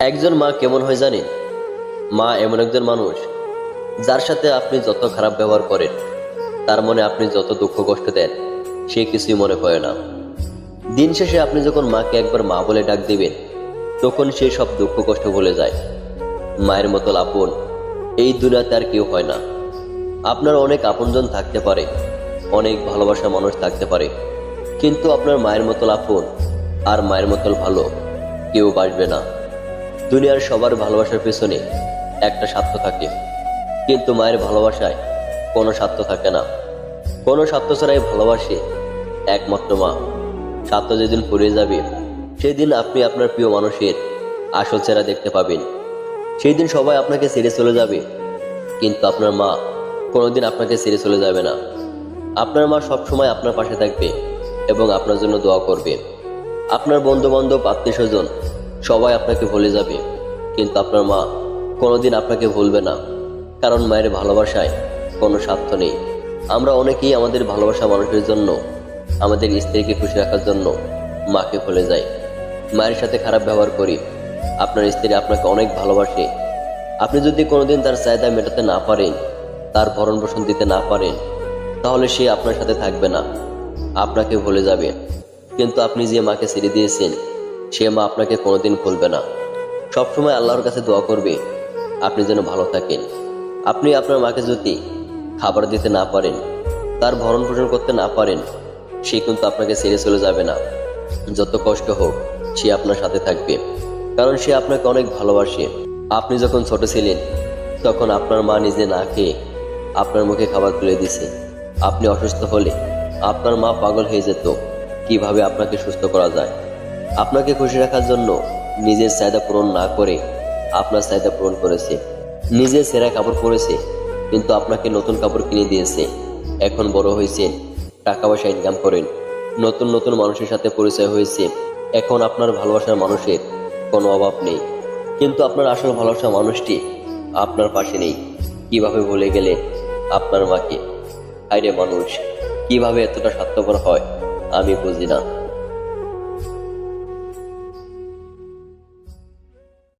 একজন মা কেমন হয় জানেন? মা এমন একজন মানুষ যার সাথে আপনি যত খারাপ ব্যবহার করেন, তার মনে আপনি যত দুঃখ কষ্ট দেন, সে কিছুই মনে করে না। দিন শেষে আপনি যখন মাকে একবার মা বলে ডাক দিবেন, তখন সে সব দুঃখ কষ্ট ভুলে যায়। মায়ের মতো আপন এই দুনিয়াতে আর কেউ হয় না। আপনার অনেক আপনজন থাকতে পারে, অনেক ভালোবাসার মানুষ থাকতে পারে, কিন্তু আপনার মায়ের মতো আপন আর মায়ের মতো ভালো কেউ বাসবে না। দুনিয়ার সবার ভালোবাসার পেছনে একটা স্বার্থ থাকে, কিন্তু মায়ের ভালোবাসায় কোনো স্বার্থ থাকে না। কোনো স্বার্থ ছাড়াই ভালোবাসে একমাত্র মা। স্বার্থ যেদিন ফুরিয়ে যাবে, সেদিন আপনি আপনার প্রিয় মানুষের আসল চেহারা দেখতে পাবেন। সেই দিন সবাই আপনাকে ছেড়ে চলে যাবে, কিন্তু আপনার মা কোনোদিন আপনাকে ছেড়ে চলে যাবে না। আপনার মা সবসময় আপনার পাশে থাকবে এবং আপনার জন্য দোয়া করবে। আপনার বন্ধু বান্ধব আত্মীয় স্বজন সবাই আপনাকে ভুলে যাবে, কিন্তু আপনার মা কোনোদিন আপনাকে ভুলবে না, কারণ মায়ের ভালোবাসায় কোনো স্বার্থ নেই। আমরা অনেকেই আমাদের ভালোবাসা মানুষের জন্য, আমাদের স্ত্রীকে খুশি রাখার জন্য মাকে ভুলে যাই, মায়ের সাথে খারাপ ব্যবহার করি। আপনার স্ত্রী আপনাকে অনেক ভালোবাসে। আপনি যদি কোনোদিন তার চাহিদা মেটাতে না পারেন, তার ভরণ পোষণ দিতে না পারেন, তাহলে সে আপনার সাথে থাকবে না, আপনাকে ভুলে যাবে। কিন্তু আপনি যে মাকে ছেড়ে দিয়েছেন, সে মা আপনাকে কোনোদিন ভুলবে না। সবসময় আল্লাহর কাছে দোয়া করবে আপনি যেন ভালো থাকেন। আপনি আপনার মাকে যদি খাবার দিতে না পারেন, তার ভরণ পোষণ করতে না পারেন, সে কিন্তু আপনাকে ছেড়ে চলে যাবে না। যত কষ্ট হোক, সে আপনার সাথে থাকবে, কারণ সে আপনাকে অনেক ভালোবাসে। আপনি যখন ছোট ছিলেন, তখন আপনার মা নিজে না খেয়ে আপনার মুখে খাবার তুলে দিছে। আপনি অসুস্থ হলে আপনার মা পাগল হয়ে যেত কিভাবে আপনাকে সুস্থ করা যায়। আপনাকে খুশি রাখার জন্য নিজের চাহিদা পূরণ না করে আপনার চাহিদা পূরণ করেছে। নিজে ছেঁড়া কাপড় পরেছে, কিন্তু আপনাকে নতুন কাপড় কিনে দিয়েছে। এখন বড় হয়েছেন, টাকা পয়সা ইনকাম করেন, নতুন নতুন মানুষের সাথে পরিচয় হয়েছে। এখন আপনার ভালোবাসার মানুষের কোনো অভাব নেই, কিন্তু আপনার আসল ভালোবাসা মানুষটি আপনার পাশে নেই। কিভাবে ভুলে গেলে আপনার মাকে? হায়রে মানুষ, কিভাবে এতটা স্বার্থপর হয় আমি বুঝি না।